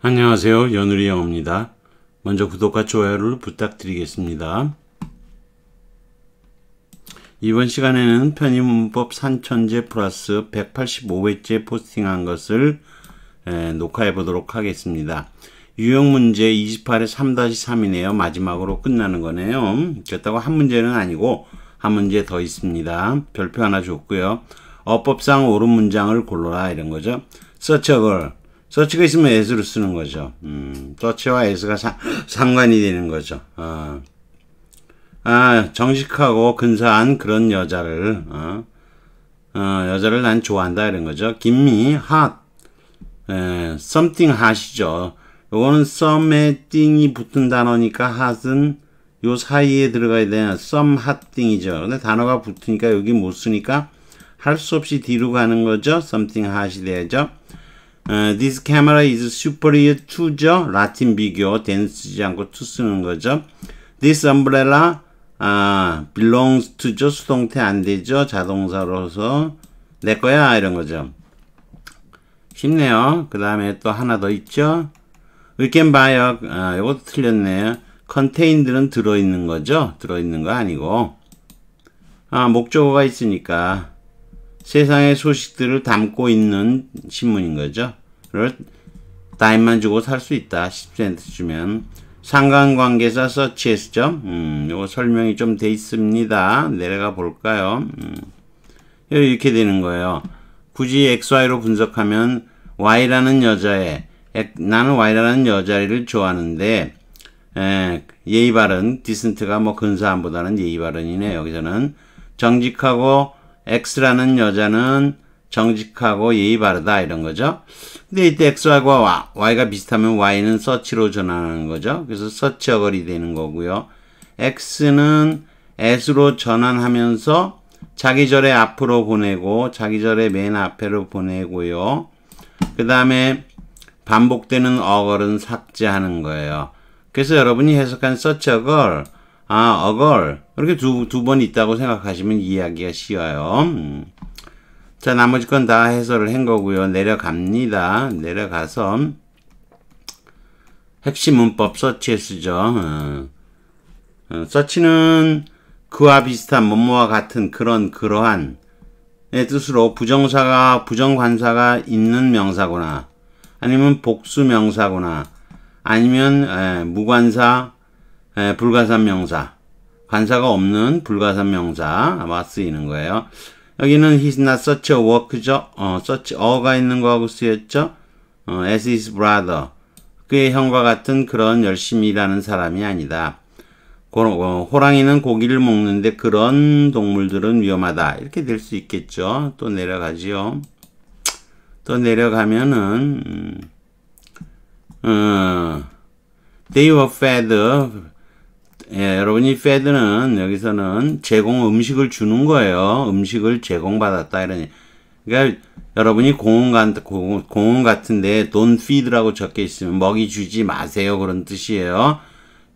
안녕하세요. 연우리 영어입니다. 먼저 구독과 좋아요를 부탁드리겠습니다. 이번 시간에는 편의문법 산천재 플러스 185회째 포스팅한 것을 녹화해 보도록 하겠습니다. 유형문제 28의 3-3이네요. 마지막으로 끝나는 거네요. 그렇다고 한 문제는 아니고 한 문제 더 있습니다. 별표 하나 줬고요. 어법상 옳은 문장을 골라라 이런 거죠. 서치어걸 서치가 있으면 as를 쓰는 거죠. 서치와 as가 상관이 되는 거죠. 정직하고 근사한 그런 여자를 여자를 난 좋아한다 이런 거죠. give me hot something hot이죠. 요거는 someting이 붙은 단어니까 hot은 요 사이에 들어가야 되는 some hot thing이죠. 근데 단어가 붙으니까 여기 못 쓰니까 할 수 없이 뒤로 가는 거죠. something hot이 돼야죠. This camera is superior to죠. 라틴 비교 then 쓰지 않고 to 쓰는 거죠. This umbrella belongs to죠. 수동태 안 되죠. 자동사로서 내 거야 이런 거죠. 쉽네요. 그 다음에 또 하나 더 있죠. We can buy 이것도 틀렸네요. contained는 들어있는 거죠. 들어있는 거 아니고 목적어가 있으니까 세상의 소식들을 담고 있는 신문인 거죠. 그걸 다임만 주고 살 수 있다. 10센트 주면. 상관관계사 서치했죠. 요거 설명이 좀 돼 있습니다. 내려가 볼까요? 이렇게 되는 거예요. 굳이 XY로 분석하면 Y라는 여자애, 나는 Y라는 여자애를 좋아하는데 예의 바른, 디센트가 뭐 근사함보다는 예의 바른이네. 여기서는 정직하고 X라는 여자는 정직하고 예의 바르다 이런 거죠. 근데 이때 XY와 Y가 비슷하면 Y는 서치로 전환하는 거죠. 그래서 서치어걸이 되는 거고요. X는 S로 전환하면서 자기절의 앞으로 보내고 자기절의 맨 앞에로 보내고요. 그 다음에 반복되는 어걸은 삭제하는 거예요. 그래서 여러분이 해석한 서치어걸 어걸 이렇게 두 번 있다고 생각하시면 이해하기가 쉬워요. 자, 나머지 건 다 해설을 한 거고요. 내려갑니다. 내려가서 핵심 문법 서치에 쓰죠. 서치는 그와 비슷한 뭐뭐와 같은 그러한의 뜻으로 부정관사가 있는 명사구나 아니면 복수 명사구나 아니면 무관사 불가산 명사, 관사가 없는 불가산 명사가 쓰이는 거예요. 여기는 he's not such a work죠. such a가 있는 거하고 쓰였죠. as his brother. 그의 형과 같은 그런 열심히 일하는 사람이 아니다. 호랑이는 고기를 먹는데 그런 동물들은 위험하다. 이렇게 될 수 있겠죠. 또 내려가지요. 또 내려가면은 they were fed. 여러분이 fed는 여기서는 음식을 주는 거예요. 음식을 제공받았다 이러니. 그러니까 여러분이 공원 같은데 don't feed라고 적혀 있으면 먹이 주지 마세요 그런 뜻이에요.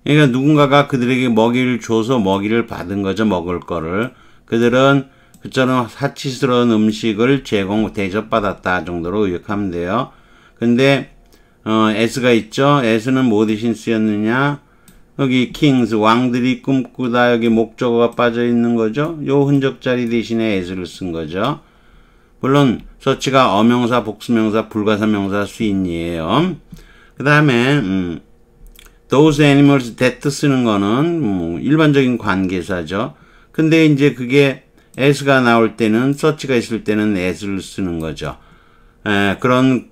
그러니까 누군가가 그들에게 먹이를 줘서 먹이를 받은 거죠. 먹을 거를. 그들은 그처럼 사치스러운 음식을 대접받았다 정도로 의역하면 돼요. 근데 s가 있죠. s는 뭐 대신 쓰였느냐? 여기 kings 왕들이 꿈꾸다 여기 목적어가 빠져 있는 거죠. 요 흔적 자리 대신에 as를 쓴 거죠. 물론 서치가 어명사, 복수명사, 불가사명사 수인이에요. 그 다음에 those animals that 쓰는 거는 일반적인 관계사죠. 근데 이제 그게 as가 나올 때는 서치가 있을 때는 as를 쓰는 거죠. 그런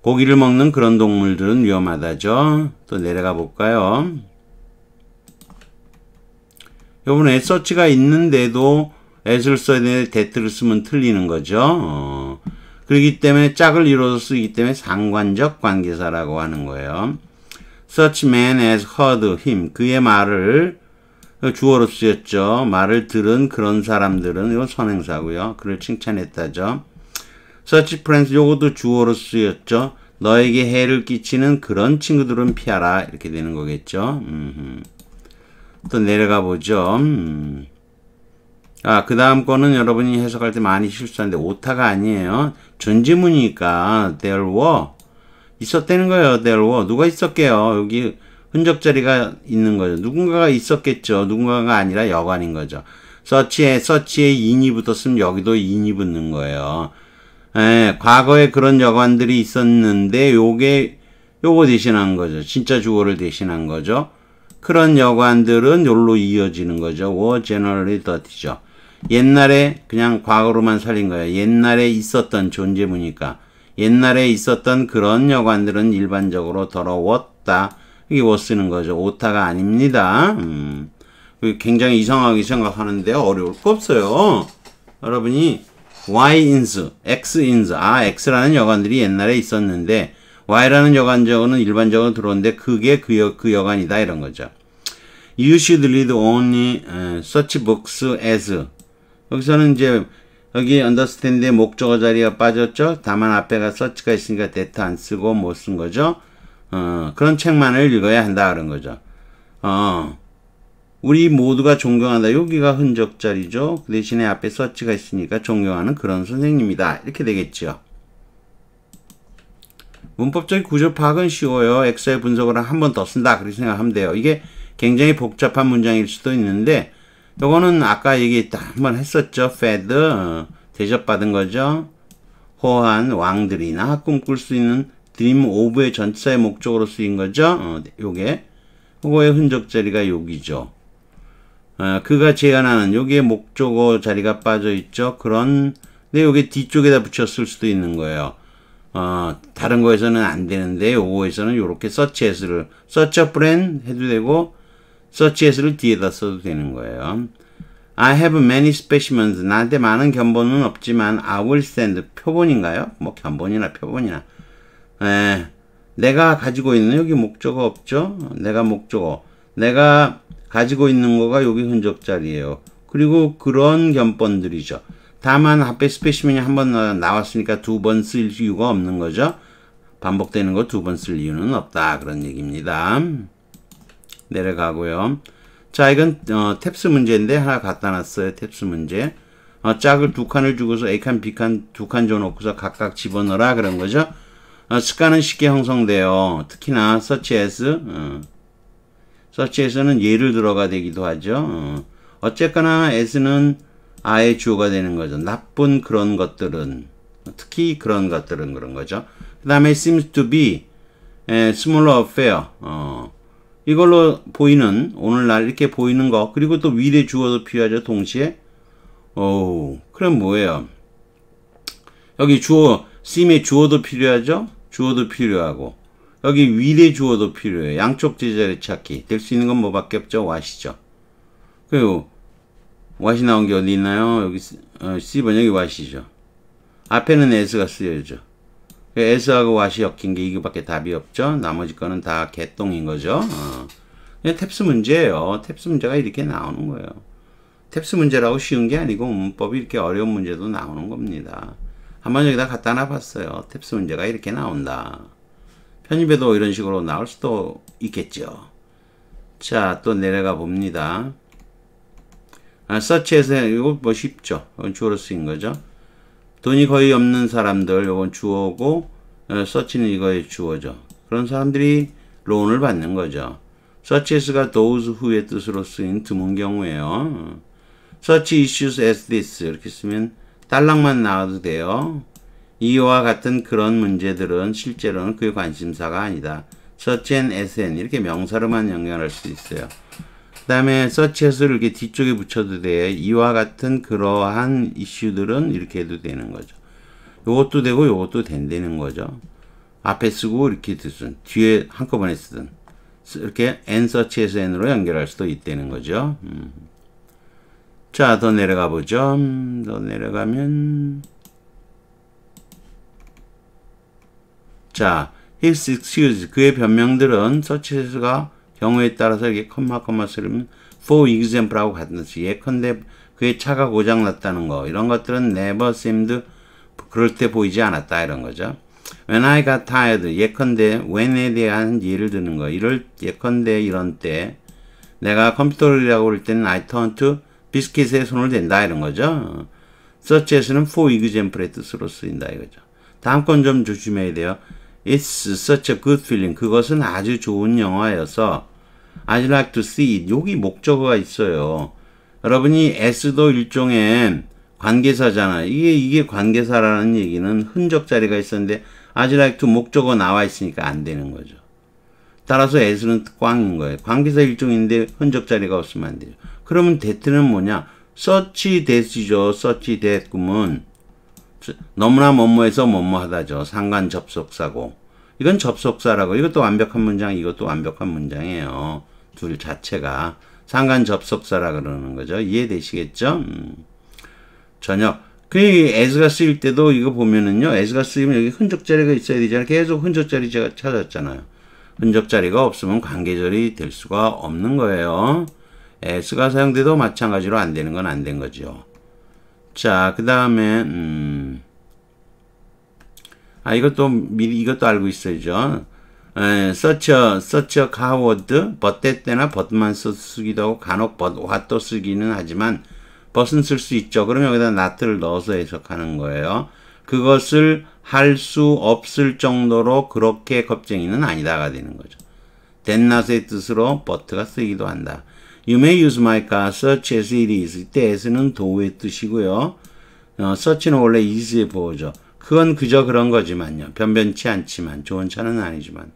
고기를 먹는 그런 동물들은 위험하다죠. 또 내려가 볼까요? 요번에 서치가 있는데도 as를 써야 되는데 that를 쓰면 틀리는 거죠. 그렇기 때문에 짝을 이뤄서 쓰기 때문에 상관적 관계사라고 하는 거예요. Such man as heard him. 그의 말을 주어로 쓰였죠. 말을 들은 그런 사람들은 이건 선행사고요. 그를 칭찬했다죠. Such friends 요것도 주어로 쓰였죠. 너에게 해를 끼치는 그런 친구들은 피하라 이렇게 되는 거겠죠. 또 내려가 보죠. 그 다음 거는 여러분이 해석할 때 많이 실수하는데 오타가 아니에요. 전지문이니까 there were 있었다는 거예요. there were. 누가 있었게요? 여기 흔적 자리가 있는 거죠. 누군가가 있었겠죠. 누군가가 아니라 여관인 거죠. 서치에 인이 붙었으면 여기도 인이 붙는 거예요. 예, 과거에 그런 여관들이 있었는데 요거 대신한 거죠. 진짜 주어를 대신한 거죠. 그런 여관들은 요로 이어지는 거죠. were generally dirty죠. 옛날에 그냥 과거로만 살린 거예요. 옛날에 있었던 존재문이니까 옛날에 있었던 그런 여관들은 일반적으로 더러웠다. 이게 뭐 쓰는 거죠. 오타가 아닙니다. 굉장히 이상하게 생각하는데 어려울 거 없어요. 여러분이 Y인수, X인수, X라는 여관들이 옛날에 있었는데 Y라는 여관적은 일반적으로 들어오는데 그게 그 여관이다 이런 거죠. You should read only such books as 여기서는 이제 여기 understand의 목적어 자리가 빠졌죠. 다만 앞에가 such가 있으니까 that 안 쓰고 못 쓴 거죠. 그런 책만을 읽어야 한다 그런 거죠. 우리 모두가 존경한다. 여기가 흔적 자리죠. 그 대신에 앞에 such가 있으니까 존경하는 그런 선생님이다. 이렇게 되겠죠. 문법적인 구조 파악은 쉬워요. 엑셀 분석을 한 번 더 쓴다. 그렇게 생각하면 돼요. 이게 굉장히 복잡한 문장일 수도 있는데 요거는 아까 얘기했다. 한번 했었죠. fed, 대접받은 거죠. 호한 왕들이나 꿈꿀 수 있는 dream of의 전치사의 목적으로 쓰인 거죠. 요거의 흔적 자리가 여기죠. 그가 제안하는 여기에 목적어 자리가 빠져 있죠. 근데 요게 뒤쪽에다 붙였을 수도 있는 거예요. 다른 거에서는 안 되는데 요거에서는 요렇게 search as를 search a friend 해도 되고 search as를 뒤에다 써도 되는 거예요. I have many specimens. 나한테 많은 견본은 없지만 I will send. 표본인가요? 뭐 견본이나 표본이나. 내가 가지고 있는 여기 목적어 없죠? 내가 가지고 있는 거가 여기 흔적 자리예요. 그리고 그런 견본들이죠. 다만 앞에 스페시맨이 한 번 나왔으니까 두 번 쓸 이유가 없는 거죠. 반복되는 거 두 번 쓸 이유는 없다. 그런 얘기입니다. 내려가고요. 자, 이건 탭스 문제인데 하나 갖다 놨어요. 탭스 문제. 짝을 두 칸을 주고서 A칸, B칸 두 칸 줘놓고서 각각 집어넣어라 그런 거죠. 습관은 쉽게 형성돼요. 특히나 search as는 예를 들어가 되기도 하죠. 어쨌거나 as는 아의 주어가 되는 거죠. 나쁜 그런 것들은, 특히 그런 것들은 그런 거죠. 그 다음에 seems to be smaller affair. 이걸로 보이는, 오늘날 이렇게 보이는 거, 그리고 또 위대 주어도 필요하죠, 동시에. 그럼 뭐예요? 여기 주어, seem의 주어도 필요하죠? 주어도 필요하고, 여기 위대 주어도 필요해요. 양쪽 제자리 찾기. 될 수 있는 건 뭐밖에 없죠? what이죠. 그리고, what이 나온 게 어디 있나요? 여기, C번, 여기 what이죠. 앞에는 as가 쓰여야죠. as하고 what이 엮인 게 이거밖에 답이 없죠. 나머지 거는 다 개똥인 거죠. 그냥 탭스 문제예요. 탭스 문제가 이렇게 나오는 거예요. 탭스 문제라고 쉬운 게 아니고 문법이 이렇게 어려운 문제도 나오는 겁니다. 한번 여기다 갖다 놔봤어요. 탭스 문제가 이렇게 나온다. 편입에도 이런 식으로 나올 수도 있겠죠. 자, 또 내려가 봅니다. 서치에서 이거 뭐 쉽죠. 이건 주어로 쓰인 거죠. 돈이 거의 없는 사람들, 이건 주어고, 서치는 이거의 주어죠. 그런 사람들이 론을 받는 거죠. 서치에서가 those who의 뜻으로 쓰인 드문 경우에요. Such issues as this 이렇게 쓰면 딸랑만 나와도 돼요. 이와 같은 그런 문제들은 실제로는 그의 관심사가 아니다. Such and as and 이렇게 명사로만 연결할 수 있어요. 그 다음에 such as를 이렇게 뒤쪽에 붙여도 돼요. 이와 같은 그러한 이슈들은 이렇게 해도 되는 거죠. 요것도 되고 요것도 된다는 거죠. 앞에 쓰고 이렇게 쓰든 뒤에 한꺼번에 쓰든 이렇게 and such as and로 연결할 수도 있다는 거죠. 자, 더 내려가 보죠. 더 내려가면 자, his excuse 그의 변명들은 such as가 경우에 따라서 이렇게 컴마 쓰면 for example하고 같은 뜻이 예컨대 그의 차가 고장 났다는 거 이런 것들은 never seemed 그럴 때 보이지 않았다 이런 거죠. When I got tired 예컨대 when에 대한 예를 드는 거 예컨대 이런 때 내가 컴퓨터를 일하고 그럴 때는 I turned to 비스킷에 손을 댄다 이런 거죠. such as는 for example의 뜻으로 쓰인다 이거죠. 다음 건 좀 조심해야 돼요. It's such a good feeling. 그것은 아주 좋은 영화여서 I'd like to see it. 여기 목적어가 있어요. 여러분이 S도 일종의 관계사잖아요. 이게 관계사라는 얘기는 흔적 자리가 있었는데 I'd like to 목적어 나와 있으니까 안 되는 거죠. 따라서 S는 꽝인 거예요. 관계사 일종인데 흔적 자리가 없으면 안 돼요. 그러면 that는 뭐냐? such that이죠. such that 그러면 너무나 뭐뭐해서 뭐뭐하다죠. 상관 접속사고. 이건 접속사라고. 이것도 완벽한 문장, 이것도 완벽한 문장이에요. 둘 자체가 상관 접속사라 그러는 거죠. 이해되시겠죠? 저녁. 그 as가 쓰일 때도 이거 보면은요. as가 쓰이면 여기 흔적 자리가 있어야 되잖아요. 계속 흔적 자리 제가 찾았잖아요. 흔적 자리가 없으면 관계절이 될 수가 없는 거예요. as가 사용돼도 마찬가지로 안 되는 건 안 된 거죠. 자, 그 다음에 이것도 미리 이것도 알고 있어야죠. such a coward, but that 때나 but만 쓰기도 하고 간혹 but, what도 쓰기는 하지만 but은 쓸 수 있죠. 그러면 여기다 not를 넣어서 해석하는 거예요. 그것을 할 수 없을 정도로 그렇게 겁쟁이는 아니다가 되는 거죠. that not의 뜻으로 but가 쓰기도 한다. You may use my car such as it is. 이때 as는 도의 뜻이고요. such는 원래 is의 보호죠. 그건 그저 그런 거지만요. 변변치 않지만 좋은 차는 아니지만.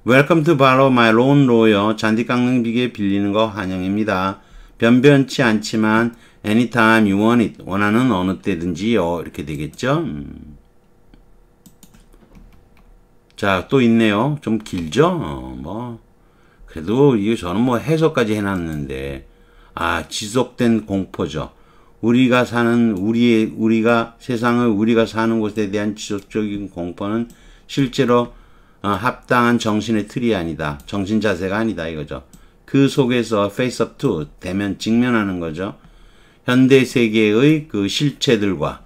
Welcome to borrow my lawn roller. 잔디 깎는 비계 빌리는 거 환영입니다. 변변치 않지만 anytime you want it. 원하는 어느 때든지요. 이렇게 되겠죠. 자, 또 있네요. 좀 길죠? 그래도 이거 저는 뭐 해석까지 해놨는데, 지속된 공포죠. 우리가 세상을 우리가 사는 곳에 대한 지속적인 공포는 실제로 합당한 정신의 틀이 아니다. 정신 자세가 아니다 이거죠. 그 속에서 face up to 직면하는 거죠. 현대 세계의 그 실체들과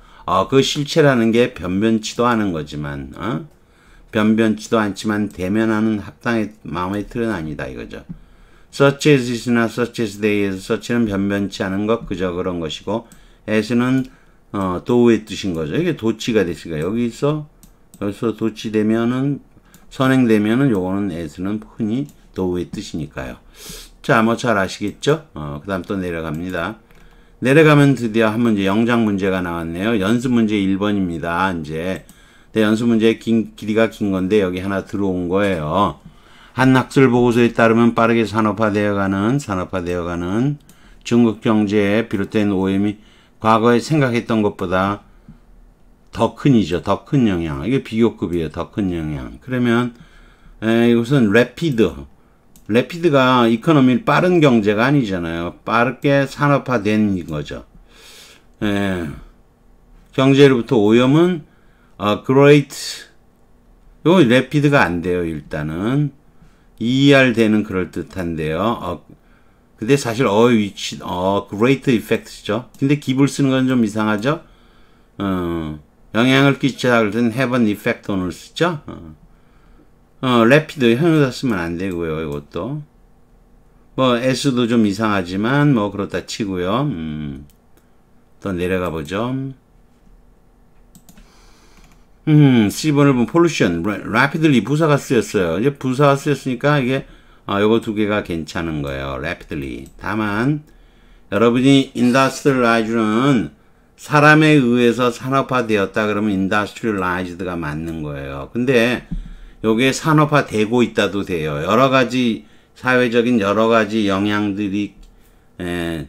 그 실체라는 게 변변치도 않은 거지만 변변치도 않지만 대면하는 합당의 마음의 틀은 아니다 이거죠. such as is나 such as they에서 such는 변변치 않은 것 그저 그런 것이고 as는 도의 뜻인 거죠. 이게 도치가 됐으니까 여기서 도치되면은 선행되면은 요거는 as는 흔히 도의 뜻이니까요. 자, 뭐 잘 아시겠죠? 그 다음 또 내려갑니다. 내려가면 드디어 한 문제 영작 문제가 나왔네요. 연습 문제 1번입니다. 이제 연습 문제의 길이가 긴 건데 여기 하나 들어온 거예요. 한 학술 보고서에 따르면 빠르게 산업화되어가는 중국 경제에 비롯된 오염이 과거에 생각했던 것보다 더 큰이죠. 더 큰 영향. 이게 비교급이에요. 더 큰 영향. 그러면 이것은 래피드가 이코노미 빠른 경제가 아니잖아요. 빠르게 산업화된 거죠. 경제로부터 오염은 great. 이거 래피드가 안 돼요. 일단은 ER 되는 그럴 듯한데요. 근데 사실 위치 great effect죠. 근데 기부를 쓰는 건 좀 이상하죠. 영향을 끼치다 그럴 땐 have an effect on을 쓰죠. rapid 형용사 쓰면 안 되고요. 이것도 뭐 s도 좀 이상하지만 뭐 그렇다 치고요. 또 내려가 보죠. C번을 보면 pollution, rapidly 부사가 쓰였어요. 이제 부사가 쓰였으니까 이게 요거 두 개가 괜찮은 거예요. rapidly. 다만 여러분이 industrialize는 사람에 의해서 산업화되었다 그러면 industrialized가 맞는 거예요. 근데 요게 산업화되고 있다도 돼요. 여러 가지 사회적인 여러 가지 영향들이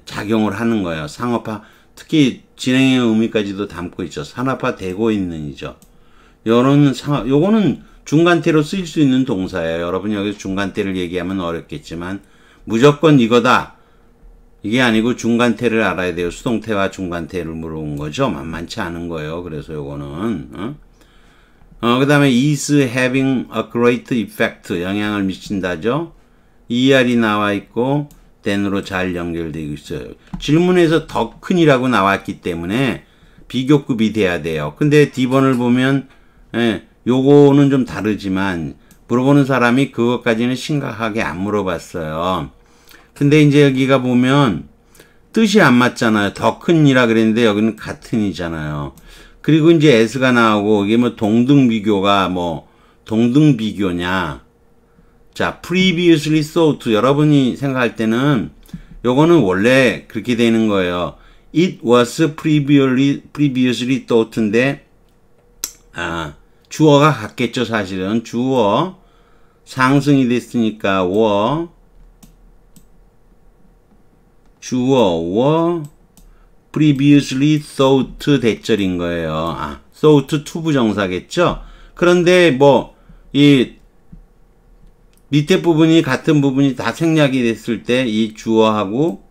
작용을 하는 거예요. 상업화, 특히 진행의 의미까지도 담고 있죠. 산업화되고 있는이죠. 요거는 중간태로 쓰일 수 있는 동사예요. 여러분이 여기서 중간태를 얘기하면 어렵겠지만 무조건 이거다. 이게 아니고 중간태를 알아야 돼요. 수동태와 중간태를 물어본 거죠. 만만치 않은 거예요. 그래서 요거는 그 다음에 is having a great effect. 영향을 미친다죠. ER이 나와 있고 then으로 잘 연결되고 있어요. 질문에서 더 큰이라고 나왔기 때문에 비교급이 돼야 돼요. 근데 D번을 보면 요거는 좀 다르지만 물어보는 사람이 그것까지는 심각하게 안 물어봤어요. 근데 이제 여기가 보면 뜻이 안 맞잖아요. 더 큰이라 그랬는데 여기는 같은이잖아요. 그리고 이제 S가 나오고 이게 뭐 동등 비교가 뭐 동등 비교냐. 자, previously thought. 여러분이 생각할 때는 요거는 원래 그렇게 되는 거예요. It was previously thought인데, 주어가 같겠죠, 사실은. 주어. 상승이 됐으니까, 주어, previously thought 대절인 거예요. thought to 부정사겠죠? 그런데 이 밑에 부분이 같은 부분이 다 생략이 됐을 때 이 주어하고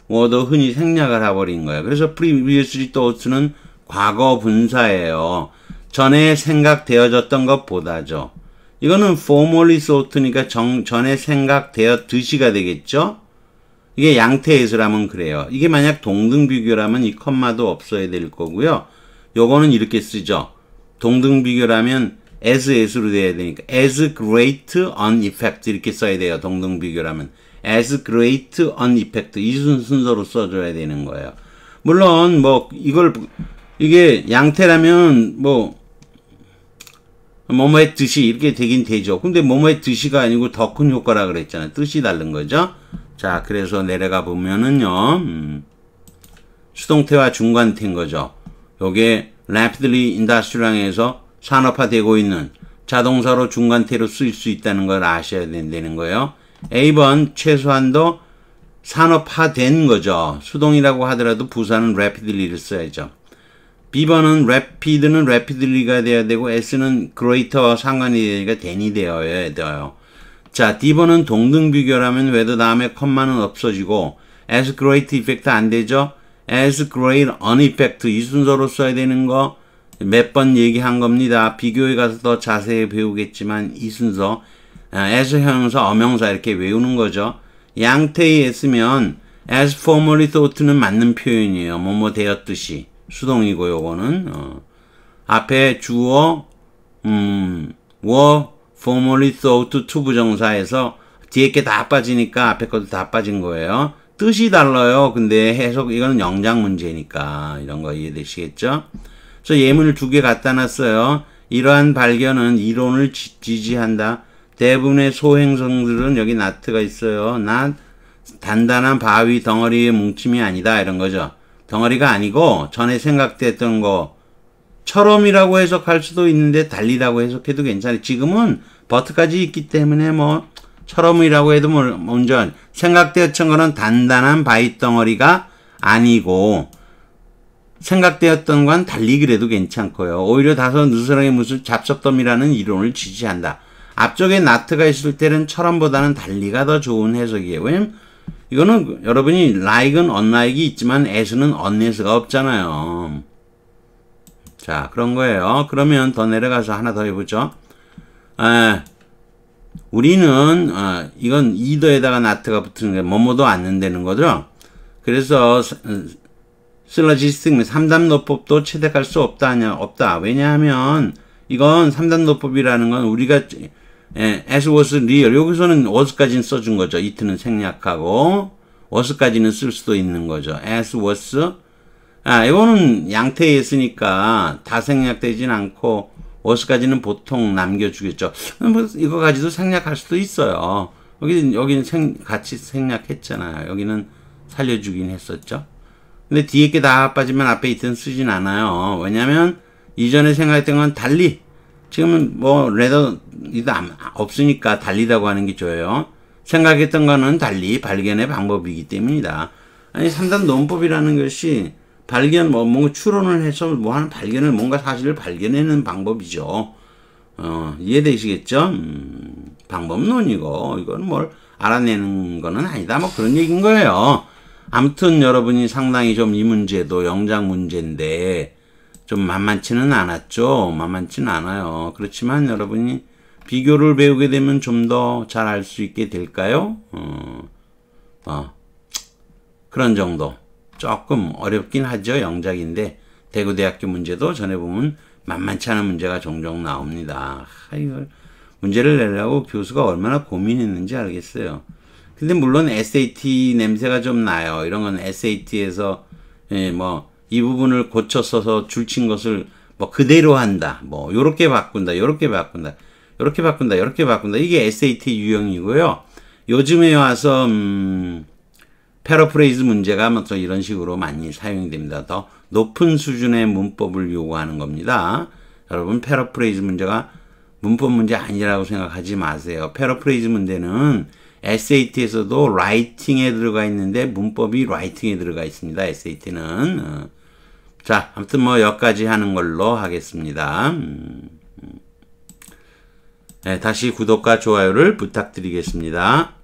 뭐도 흔히 생략을 해버린 거예요. 그래서 previously thought는 과거 분사예요. 전에 생각되어졌던 것보다죠. 이거는 formerly thought니까 전에 생각되었듯이가 되겠죠? 이게 양태에서라면 그래요. 이게 만약 동등비교라면 이 컴마도 없어야 될 거고요. 요거는 이렇게 쓰죠. 동등비교라면 as로 돼야 되니까 as great on effect 이렇게 써야 돼요. 동등비교라면 as great on effect 이 순서로 써줘야 되는 거예요. 물론 이게 양태라면 뭐뭐의 뜻이 이렇게 되긴 되죠. 근데 뭐뭐의 뜻이가 아니고 더 큰 효과라 그랬잖아요. 뜻이 다른 거죠. 자, 그래서 내려가 보면은요, 수동태와 중간태인 거죠. 요게 rapidly industrial에서 산업화되고 있는 자동사로 중간태로 쓰일 수 있다는 걸 아셔야 된다는 거예요. A번 최소한도 산업화된 거죠. 수동이라고 하더라도 부사는 rapidly를 써야죠. B번은 rapid는 rapidly가 돼야 되고 S는 greater와 상관이 되니까 then이 되어야 돼요. 자, D번은 동등비교라면 whether 다음에 컴마는 없어지고 as great effect 안 되죠. as great on effect 이 순서로 써야 되는 거 몇 번 얘기한 겁니다. 비교에 가서 더 자세히 배우겠지만 이 순서 as 형용사 어명사 이렇게 외우는 거죠. 양태에 있으면 as formerly thought는 맞는 표현이에요. 뭐뭐 되었듯이 수동이고 요거는 앞에 주어 were formerly thought to 부정사에서 뒤에 게 다 빠지니까 앞에 것도 다 빠진 거예요. 뜻이 달라요. 근데 해석 이거는 영작 문제니까 이런 거 이해되시겠죠? 그래서 예문을 두 개 갖다 놨어요. 이러한 발견은 이론을 지지한다. 대부분의 소행성들은 여기 not가 있어요. not 단단한 바위 덩어리의 뭉침이 아니다 이런 거죠. 덩어리가 아니고 전에 생각됐던 것처럼이라고 해석할 수도 있는데 달리라고 해석해도 괜찮아요. 지금은 버트까지 있기 때문에 처럼이라고 해도 먼저 생각되었던 거는 단단한 바위 덩어리가 아니고 생각되었던 건 달리 그래도 괜찮고요. 오히려 다소 느슨하게 무슨 잡석덤이라는 이론을 지지한다. 앞쪽에 not가 있을 때는 처럼보다는 달리가 더 좋은 해석이에요. 왜냐면 이거는 여러분이 like은 unlike이 있지만 as는 unas가 없잖아요. 자, 그런 거예요. 그러면 더 내려가서 하나 더 해보죠. 우리는 이건 either에다가 not가 붙는 게 뭐뭐도 않는다는 거죠. 그래서 실러지스틱 3단 노법도 채택할 수 없다. 왜냐하면 이건 3단 노법이라는 건 우리가 as was real 여기서는 was까지는 써준 거죠. it는 생략하고 was까지는 쓸 수도 있는 거죠. as was 이거는 양태에 있으니까 다 생략되진 않고 was까지는 보통 남겨주겠죠. 이거 가지고 생략할 수도 있어요. 여기는 같이 생략했잖아요. 여기는 살려주긴 했었죠. 근데 뒤에 게 다 빠지면 앞에 있든 쓰진 않아요. 왜냐면 이전에 생각했던 건 달리 지금은 레더도 없으니까 달리다고 하는 게 좋아요. 생각했던 거는 달리 발견의 방법이기 때문이다. 아니 3단 논법이라는 것이 발견 뭔가 추론을 해서 하는 발견을 뭔가 사실을 발견하는 방법이죠. 이해되시겠죠? 방법론이고 이건 뭘 알아내는 거는 아니다. 그런 얘기인 거예요. 아무튼 여러분이 상당히 좀 이 문제도 영작 문제인데 좀 만만치는 않았죠. 만만치는 않아요. 그렇지만 여러분이 비교를 배우게 되면 좀 더 잘 알 수 있게 될까요? 그런 정도. 조금 어렵긴 하죠. 영작인데 대구대학교 문제도 전해보면 만만치 않은 문제가 종종 나옵니다. 이걸 문제를 내려고 교수가 얼마나 고민했는지 알겠어요. 근데 물론 SAT 냄새가 좀 나요. 이런 건 SAT에서 이 부분을 고쳐 써서 줄친 것을 그대로 한다. 요렇게 바꾼다. 요렇게 바꾼다. 이렇게 바꾼다, 이렇게 바꾼다. 이게 SAT 유형이고요. 요즘에 와서 패러프레이즈 문제가 뭐 또 이런 식으로 많이 사용이 됩니다. 더 높은 수준의 문법을 요구하는 겁니다. 여러분, 패러프레이즈 문제가 문법 문제 아니라고 생각하지 마세요. 패러프레이즈 문제는 SAT에서도 라이팅에 들어가 있는데 문법이 라이팅에 들어가 있습니다. SAT는. 자, 아무튼 뭐 여기까지 하는 걸로 하겠습니다. 네, 다시 구독과 좋아요를 부탁드리겠습니다.